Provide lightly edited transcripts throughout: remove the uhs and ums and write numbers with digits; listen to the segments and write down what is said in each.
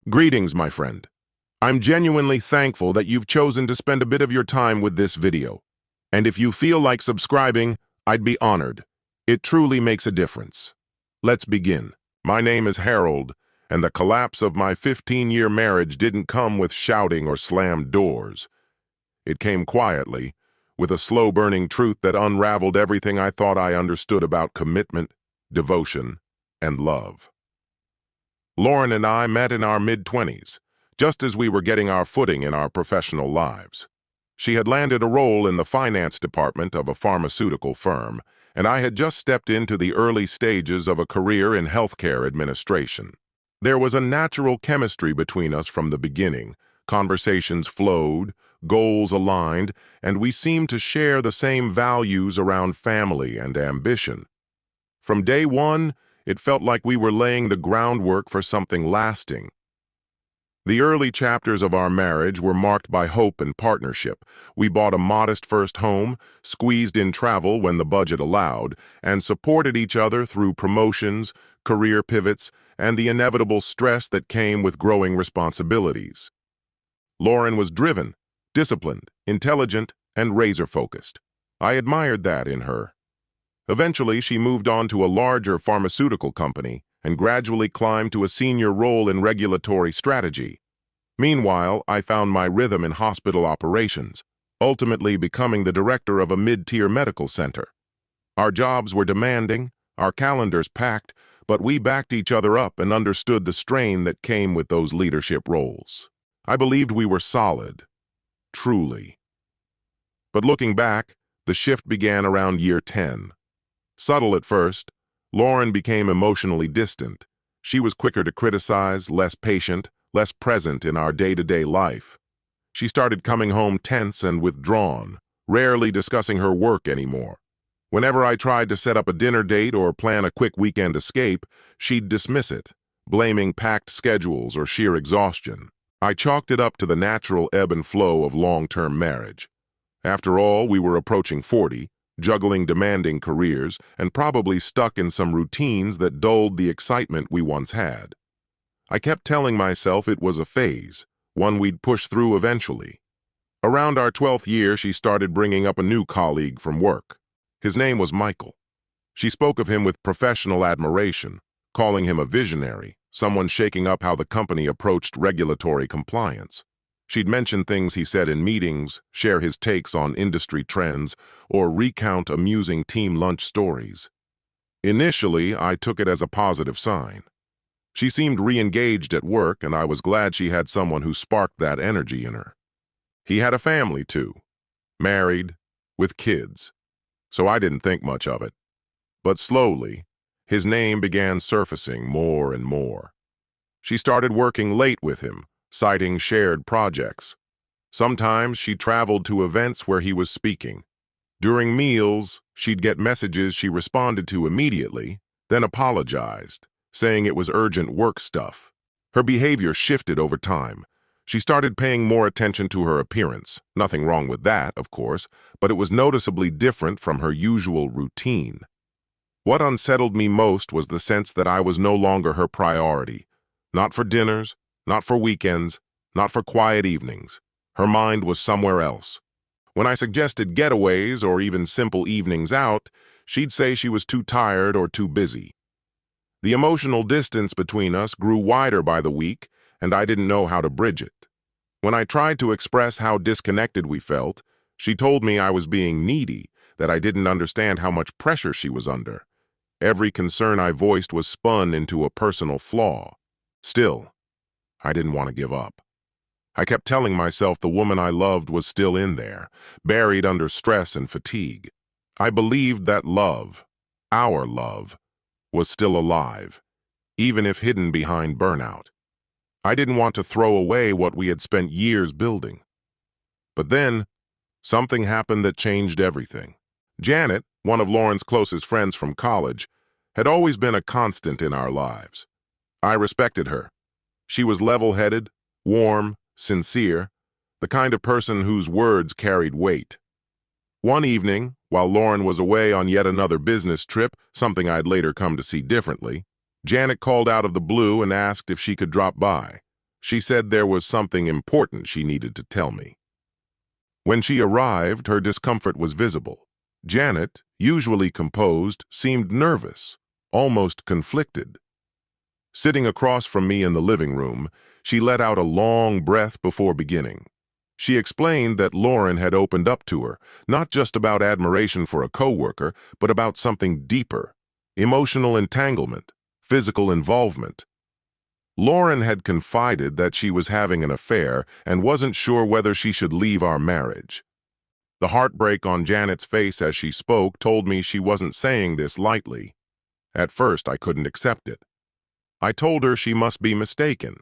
Greetings, my friend. I'm genuinely thankful that you've chosen to spend a bit of your time with this video. And if you feel like subscribing, I'd be honored. It truly makes a difference. Let's begin. My name is Harold, and the collapse of my 15-year marriage didn't come with shouting or slammed doors. It came quietly, with a slow-burning truth that unraveled everything I thought I understood about commitment, devotion, and love. Lauren and I met in our mid-20s, just as we were getting our footing in our professional lives. She had landed a role in the finance department of a pharmaceutical firm, and I had just stepped into the early stages of a career in healthcare administration. There was a natural chemistry between us from the beginning. Conversations flowed, goals aligned, and we seemed to share the same values around family and ambition. From day one, it felt like we were laying the groundwork for something lasting. The early chapters of our marriage were marked by hope and partnership. We bought a modest first home, squeezed in travel when the budget allowed, and supported each other through promotions, career pivots, and the inevitable stress that came with growing responsibilities. Lauren was driven, disciplined, intelligent, and razor-focused. I admired that in her. Eventually, she moved on to a larger pharmaceutical company and gradually climbed to a senior role in regulatory strategy. Meanwhile, I found my rhythm in hospital operations, ultimately becoming the director of a mid-tier medical center. Our jobs were demanding, our calendars packed, but we backed each other up and understood the strain that came with those leadership roles. I believed we were solid, truly. But looking back, the shift began around year 10. Subtle at first, Lauren became emotionally distant. She was quicker to criticize, less patient, less present in our day-to-day life. She started coming home tense and withdrawn, rarely discussing her work anymore. Whenever I tried to set up a dinner date or plan a quick weekend escape, she'd dismiss it, blaming packed schedules or sheer exhaustion. I chalked it up to the natural ebb and flow of long-term marriage. After all, we were approaching 40, juggling demanding careers, and probably stuck in some routines that dulled the excitement we once had. I kept telling myself it was a phase, one we'd push through eventually. Around our 12th year, she started bringing up a new colleague from work. His name was Michael. She spoke of him with professional admiration, calling him a visionary, someone shaking up how the company approached regulatory compliance. She'd mention things he said in meetings, share his takes on industry trends, or recount amusing team lunch stories. Initially, I took it as a positive sign. She seemed re-engaged at work, and I was glad she had someone who sparked that energy in her. He had a family, too. Married, with kids. So I didn't think much of it. But slowly, his name began surfacing more and more. She started working late with him, citing shared projects. Sometimes she traveled to events where he was speaking. During meals, she'd get messages she responded to immediately, then apologized, saying it was urgent work stuff. Her behavior shifted over time. She started paying more attention to her appearance. Nothing wrong with that, of course, but it was noticeably different from her usual routine. What unsettled me most was the sense that I was no longer her priority. Not for dinners, not for weekends, not for quiet evenings. Her mind was somewhere else. When I suggested getaways or even simple evenings out, she'd say she was too tired or too busy. The emotional distance between us grew wider by the week, and I didn't know how to bridge it. When I tried to express how disconnected we felt, she told me I was being needy, that I didn't understand how much pressure she was under. Every concern I voiced was spun into a personal flaw. Still, I didn't want to give up. I kept telling myself the woman I loved was still in there, buried under stress and fatigue. I believed that love, our love, was still alive, even if hidden behind burnout. I didn't want to throw away what we had spent years building. But then, something happened that changed everything. Janet, one of Lauren's closest friends from college, had always been a constant in our lives. I respected her. She was level-headed, warm, sincere, the kind of person whose words carried weight. One evening, while Lauren was away on yet another business trip, something I'd later come to see differently, Janet called out of the blue and asked if she could drop by. She said there was something important she needed to tell me. When she arrived, her discomfort was visible. Janet, usually composed, seemed nervous, almost conflicted. Sitting across from me in the living room, she let out a long breath before beginning. She explained that Lauren had opened up to her, not just about admiration for a coworker, but about something deeper: emotional entanglement, physical involvement. Lauren had confided that she was having an affair and wasn't sure whether she should leave our marriage. The heartbreak on Janet's face as she spoke told me she wasn't saying this lightly. At first, I couldn't accept it. I told her she must be mistaken,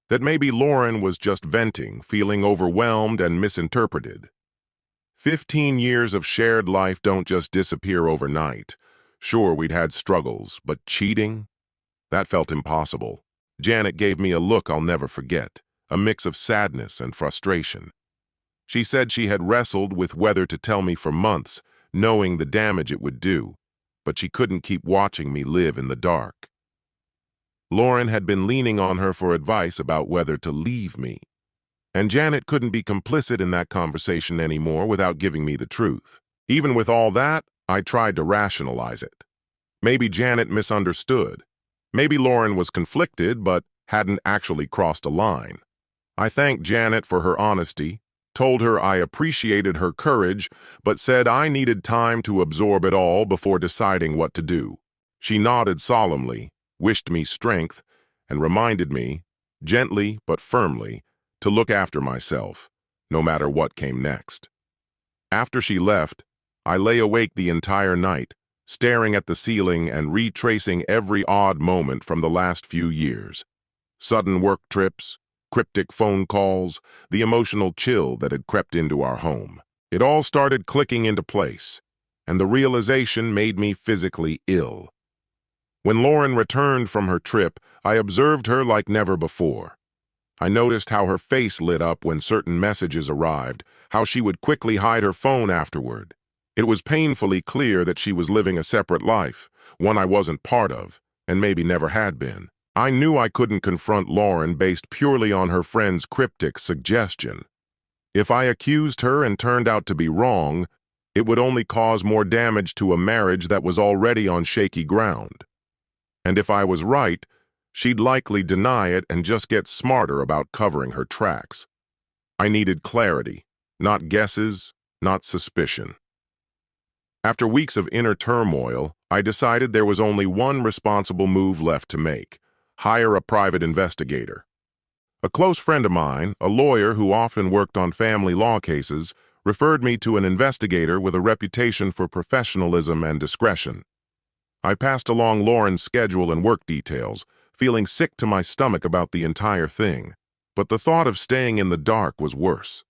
that maybe Lauren was just venting, feeling overwhelmed and misinterpreted. 15 years of shared life don't just disappear overnight. Sure, we'd had struggles, but cheating? That felt impossible. Janet gave me a look I'll never forget, a mix of sadness and frustration. She said she had wrestled with whether to tell me for months, knowing the damage it would do, but she couldn't keep watching me live in the dark. Lauren had been leaning on her for advice about whether to leave me, and Janet couldn't be complicit in that conversation anymore without giving me the truth. Even with all that, I tried to rationalize it. Maybe Janet misunderstood. Maybe Lauren was conflicted but hadn't actually crossed a line. I thanked Janet for her honesty, told her I appreciated her courage, but said I needed time to absorb it all before deciding what to do. She nodded solemnly, wished me strength, and reminded me, gently but firmly, to look after myself, no matter what came next. After she left, I lay awake the entire night, staring at the ceiling and retracing every odd moment from the last few years. Sudden work trips, cryptic phone calls, the emotional chill that had crept into our home. It all started clicking into place, and the realization made me physically ill. When Lauren returned from her trip, I observed her like never before. I noticed how her face lit up when certain messages arrived, how she would quickly hide her phone afterward. It was painfully clear that she was living a separate life, one I wasn't part of, and maybe never had been. I knew I couldn't confront Lauren based purely on her friend's cryptic suggestion. If I accused her and turned out to be wrong, it would only cause more damage to a marriage that was already on shaky ground. And if I was right, she'd likely deny it and just get smarter about covering her tracks. I needed clarity, not guesses, not suspicion. After weeks of inner turmoil, I decided there was only one responsible move left to make: hire a private investigator. A close friend of mine, a lawyer who often worked on family law cases, referred me to an investigator with a reputation for professionalism and discretion. I passed along Lauren's schedule and work details, feeling sick to my stomach about the entire thing. But the thought of staying in the dark was worse.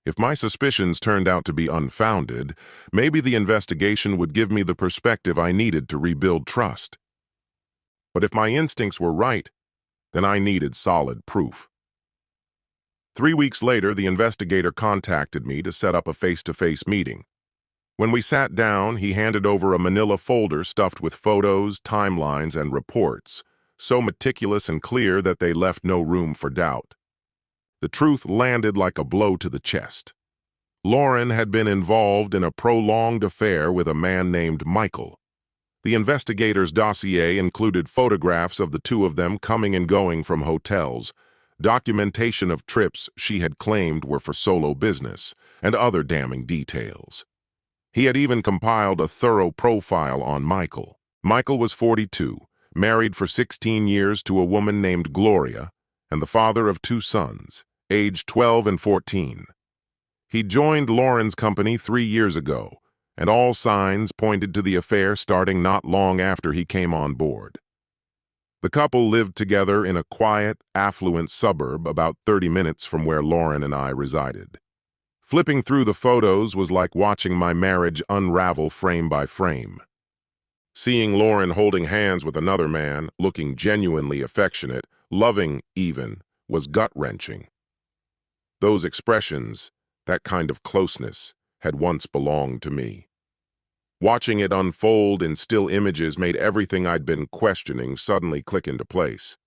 If my suspicions turned out to be unfounded, maybe the investigation would give me the perspective I needed to rebuild trust. But if my instincts were right, then I needed solid proof. 3 weeks later, the investigator contacted me to set up a face-to-face meeting. When we sat down, he handed over a manila folder stuffed with photos, timelines, and reports, so meticulous and clear that they left no room for doubt. The truth landed like a blow to the chest. Lauren had been involved in a prolonged affair with a man named Michael. The investigator's dossier included photographs of the two of them coming and going from hotels, documentation of trips she had claimed were for solo business, and other damning details. He had even compiled a thorough profile on Michael. Michael was 42, married for 16 years to a woman named Gloria, and the father of 2 sons, aged 12 and 14. He joined Lauren's company 3 years ago, and all signs pointed to the affair starting not long after he came on board. The couple lived together in a quiet, affluent suburb about 30 minutes from where Lauren and I resided. Flipping through the photos was like watching my marriage unravel frame by frame. Seeing Lauren holding hands with another man, looking genuinely affectionate, loving even, was gut-wrenching. Those expressions, that kind of closeness, had once belonged to me. Watching it unfold in still images made everything I'd been questioning suddenly click into place.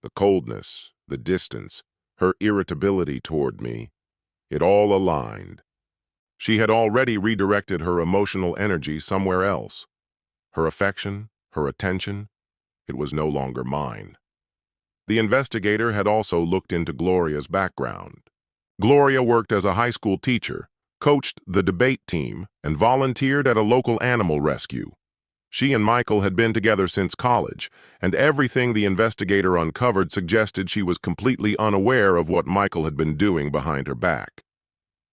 The coldness, the distance, her irritability toward me. It all aligned. She had already redirected her emotional energy somewhere else. Her affection, her attention, it was no longer mine. The investigator had also looked into Gloria's background. Gloria worked as a high school teacher, coached the debate team, and volunteered at a local animal rescue. She and Michael had been together since college, and everything the investigator uncovered suggested she was completely unaware of what Michael had been doing behind her back.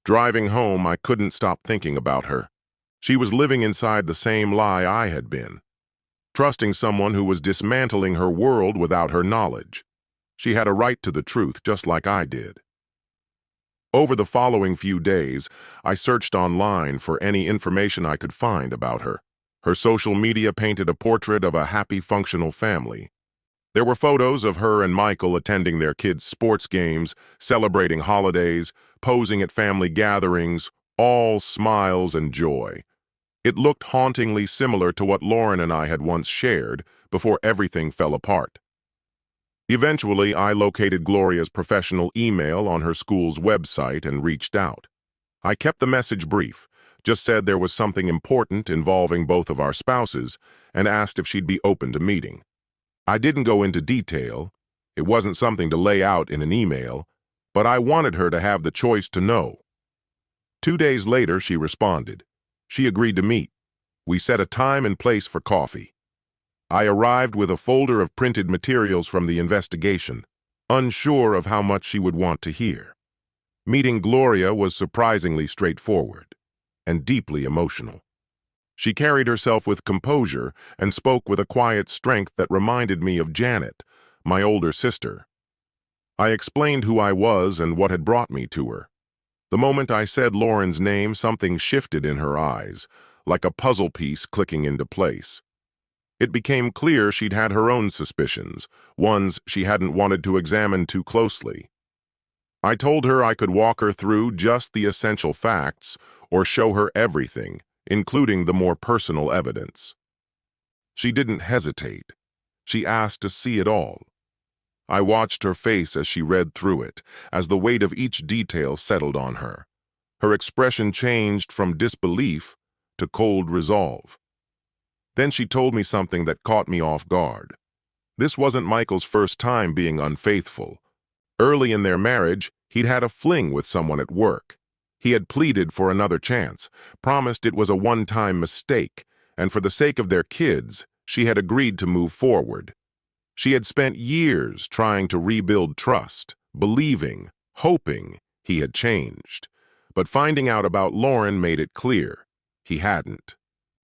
Driving home, I couldn't stop thinking about her. She was living inside the same lie I had been, trusting someone who was dismantling her world without her knowledge. She had a right to the truth, just like I did. Over the following few days, I searched online for any information I could find about her. Her social media painted a portrait of a happy, functional family. There were photos of her and Michael attending their kids' sports games, celebrating holidays, posing at family gatherings, all smiles and joy. It looked hauntingly similar to what Lauren and I had once shared before everything fell apart. Eventually, I located Gloria's professional email on her school's website and reached out. I kept the message brief, just said there was something important involving both of our spouses, and asked if she'd be open to meeting. I didn't go into detail. It wasn't something to lay out in an email, but I wanted her to have the choice to know. 2 days later, she responded. She agreed to meet. We set a time and place for coffee. I arrived with a folder of printed materials from the investigation, unsure of how much she would want to hear. Meeting Gloria was surprisingly straightforward and deeply emotional. She carried herself with composure and spoke with a quiet strength that reminded me of Janet, my older sister. I explained who I was and what had brought me to her. The moment I said Lauren's name, something shifted in her eyes, like a puzzle piece clicking into place. It became clear she'd had her own suspicions, ones she hadn't wanted to examine too closely. I told her I could walk her through just the essential facts or show her everything, including the more personal evidence. She didn't hesitate. She asked to see it all. I watched her face as she read through it, as the weight of each detail settled on her. Her expression changed from disbelief to cold resolve. Then she told me something that caught me off guard. This wasn't Michael's first time being unfaithful. Early in their marriage, he'd had a fling with someone at work. He had pleaded for another chance, promised it was a one-time mistake, and for the sake of their kids, she had agreed to move forward. She had spent years trying to rebuild trust, believing, hoping he had changed. But finding out about Lauren made it clear he hadn't.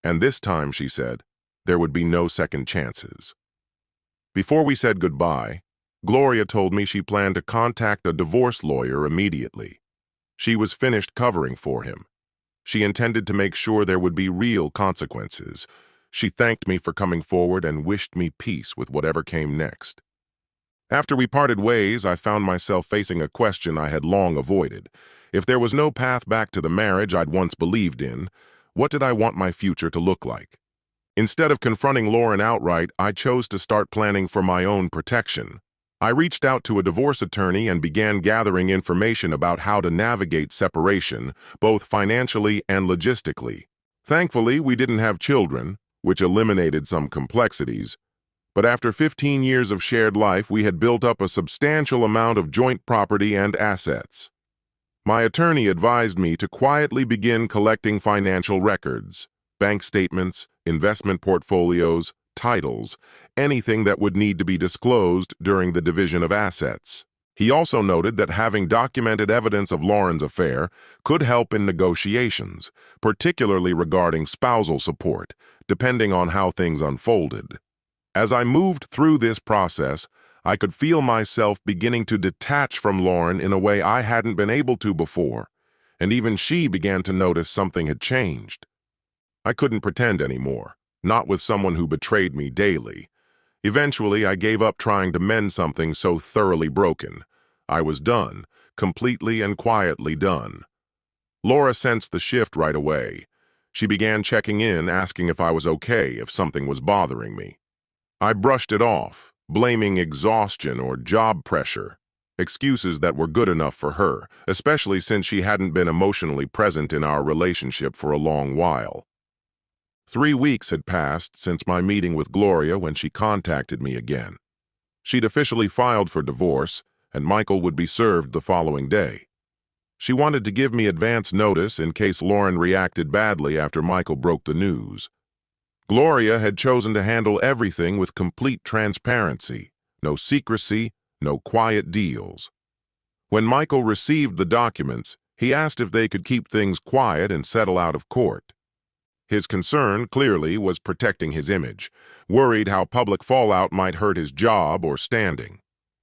And this time, she said, there would be no second chances. Before we said goodbye, Gloria told me she planned to contact a divorce lawyer immediately. She was finished covering for him. She intended to make sure there would be real consequences. She thanked me for coming forward and wished me peace with whatever came next. After we parted ways, I found myself facing a question I had long avoided. If there was no path back to the marriage I'd once believed in, what did I want my future to look like? Instead of confronting Lauren outright, I chose to start planning for my own protection. I reached out to a divorce attorney and began gathering information about how to navigate separation, both financially and logistically. Thankfully, we didn't have children, which eliminated some complexities. But after 15 years of shared life, we had built up a substantial amount of joint property and assets. My attorney advised me to quietly begin collecting financial records, bank statements, investment portfolios, titles, anything that would need to be disclosed during the division of assets. He also noted that having documented evidence of Lauren's affair could help in negotiations, particularly regarding spousal support, depending on how things unfolded. As I moved through this process, I could feel myself beginning to detach from Lauren in a way I hadn't been able to before, and even she began to notice something had changed. I couldn't pretend anymore, not with someone who betrayed me daily. Eventually, I gave up trying to mend something so thoroughly broken. I was done, completely and quietly done. Laura sensed the shift right away. She began checking in, asking if I was okay, if something was bothering me. I brushed it off, blaming exhaustion or job pressure. excuses that were good enough for her, especially since she hadn't been emotionally present in our relationship for a long while. 3 weeks had passed since my meeting with Gloria when she contacted me again. She'd officially filed for divorce, and Michael would be served the following day. She wanted to give me advance notice in case Lauren reacted badly after Michael broke the news. Gloria had chosen to handle everything with complete transparency, no secrecy, no quiet deals. When Michael received the documents, he asked if they could keep things quiet and settle out of court. His concern, clearly, was protecting his image, worried how public fallout might hurt his job or standing.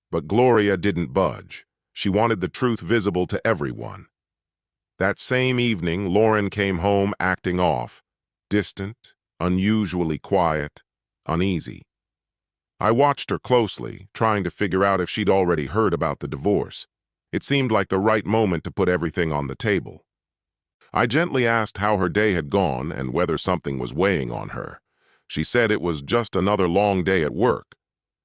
But Gloria didn't budge. She wanted the truth visible to everyone. That same evening, Lauren came home acting off, distant, unusually quiet, uneasy. I watched her closely, trying to figure out if she'd already heard about the divorce. It seemed like the right moment to put everything on the table. I gently asked how her day had gone and whether something was weighing on her. She said it was just another long day at work.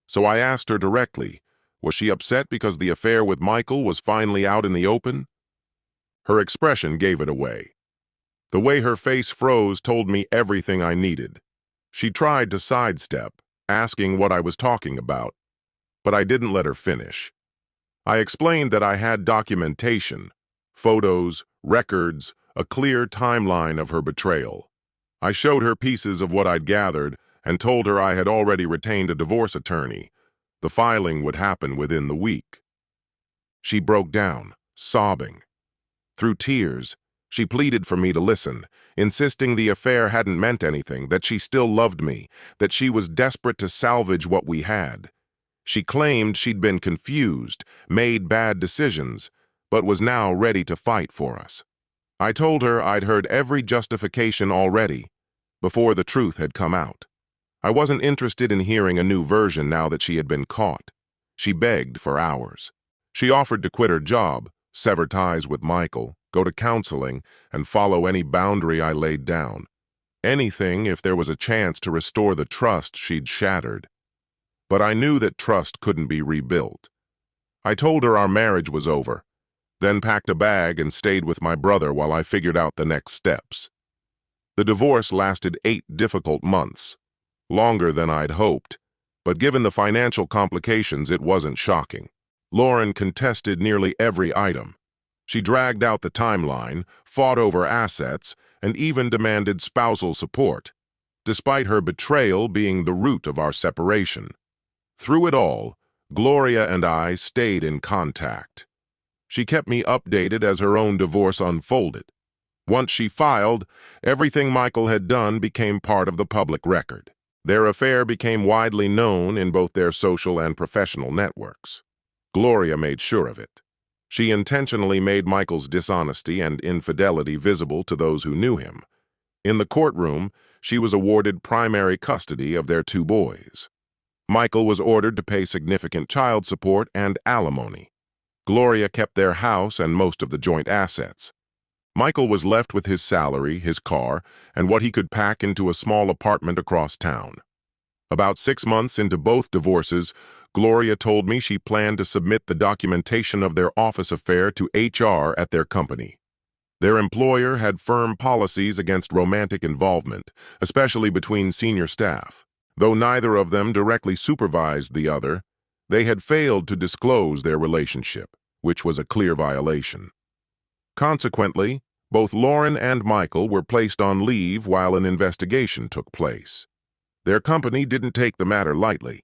So I asked her directly, was she upset because the affair with Michael was finally out in the open? Her expression gave it away. The way her face froze told me everything I needed. She tried to sidestep, asking what I was talking about, but I didn't let her finish. I explained that I had documentation, photos, records, a clear timeline of her betrayal. I showed her pieces of what I'd gathered and told her I had already retained a divorce attorney. The filing would happen within the week. She broke down, sobbing. Through tears, she pleaded for me to listen, insisting the affair hadn't meant anything, that she still loved me, that she was desperate to salvage what we had. She claimed she'd been confused, made bad decisions, but was now ready to fight for us. I told her I'd heard every justification already, before the truth had come out. I wasn't interested in hearing a new version now that she had been caught. She begged for hours. She offered to quit her job, sever ties with Michael, go to counseling, and follow any boundary I laid down. Anything if there was a chance to restore the trust she'd shattered. But I knew that trust couldn't be rebuilt. I told her our marriage was over, then packed a bag and stayed with my brother while I figured out the next steps. The divorce lasted 8 difficult months, longer than I'd hoped, but given the financial complications, it wasn't shocking. Lauren contested nearly every item. She dragged out the timeline, fought over assets, and even demanded spousal support, despite her betrayal being the root of our separation. Through it all, Gloria and I stayed in contact. She kept me updated as her own divorce unfolded. Once she filed, everything Michael had done became part of the public record. Their affair became widely known in both their social and professional networks. Gloria made sure of it. She intentionally made Michael's dishonesty and infidelity visible to those who knew him. In the courtroom, she was awarded primary custody of their 2 boys. Michael was ordered to pay significant child support and alimony. Gloria kept their house and most of the joint assets. Michael was left with his salary, his car, and what he could pack into a small apartment across town. About 6 months into both divorces, Gloria told me she planned to submit the documentation of their office affair to HR at their company. Their employer had firm policies against romantic involvement, especially between senior staff. Though neither of them directly supervised the other, they had failed to disclose their relationship, which was a clear violation. Consequently, both Lauren and Michael were placed on leave while an investigation took place. Their company didn't take the matter lightly.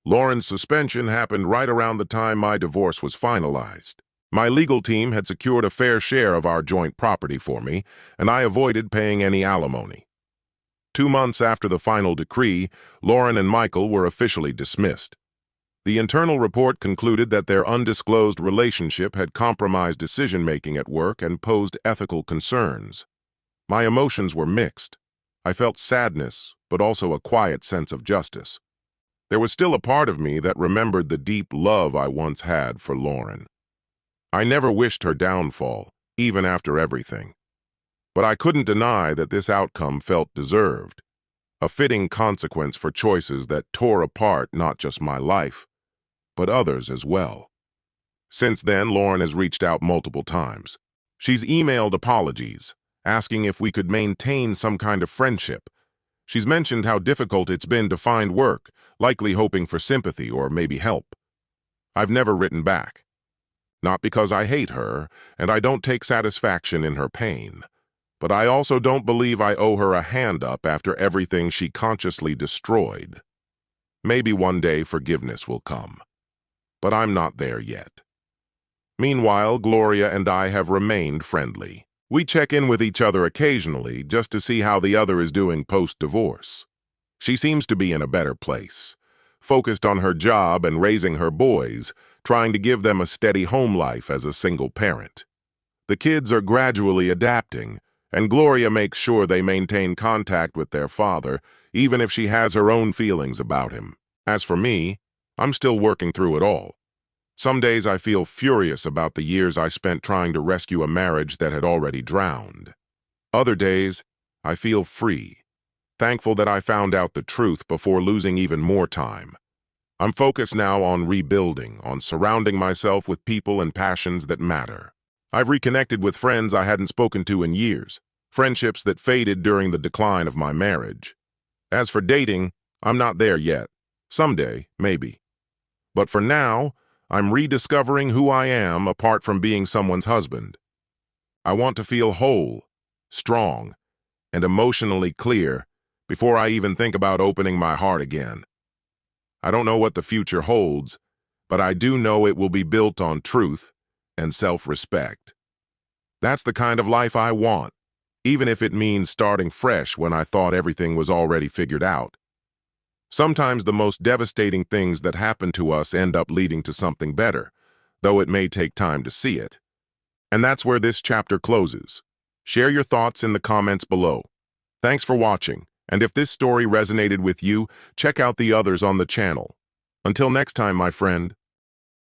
Lauren's suspension happened right around the time my divorce was finalized. My legal team had secured a fair share of our joint property for me, and I avoided paying any alimony. 2 months after the final decree, Lauren and Michael were officially dismissed. The internal report concluded that their undisclosed relationship had compromised decision-making at work and posed ethical concerns. My emotions were mixed. I felt sadness, but also a quiet sense of justice. There was still a part of me that remembered the deep love I once had for Lauren. I never wished her downfall, even after everything. But I couldn't deny that this outcome felt deserved, a fitting consequence for choices that tore apart not just my life, but others as well. Since then, Lauren has reached out multiple times. She's emailed apologies, asking if we could maintain some kind of friendship. She's mentioned how difficult it's been to find work, likely hoping for sympathy or maybe help. I've never written back. Not because I hate her, and I don't take satisfaction in her pain. But I also don't believe I owe her a hand up after everything she consciously destroyed. Maybe one day forgiveness will come. But I'm not there yet. Meanwhile, Gloria and I have remained friendly. We check in with each other occasionally just to see how the other is doing post-divorce. She seems to be in a better place, focused on her job and raising her boys, trying to give them a steady home life as a single parent. The kids are gradually adapting, and Gloria makes sure they maintain contact with their father, even if she has her own feelings about him. As for me, I'm still working through it all. Some days I feel furious about the years I spent trying to rescue a marriage that had already drowned. Other days, I feel free, thankful that I found out the truth before losing even more time. I'm focused now on rebuilding, on surrounding myself with people and passions that matter. I've reconnected with friends I hadn't spoken to in years, friendships that faded during the decline of my marriage. As for dating, I'm not there yet. Someday, maybe. But for now, I'm rediscovering who I am apart from being someone's husband. I want to feel whole, strong, and emotionally clear before I even think about opening my heart again. I don't know what the future holds, but I do know it will be built on truth and self-respect. That's the kind of life I want, even if it means starting fresh when I thought everything was already figured out. Sometimes the most devastating things that happen to us end up leading to something better, though it may take time to see it. And that's where this chapter closes. Share your thoughts in the comments below. Thanks for watching, and if this story resonated with you, check out the others on the channel. Until next time, my friend.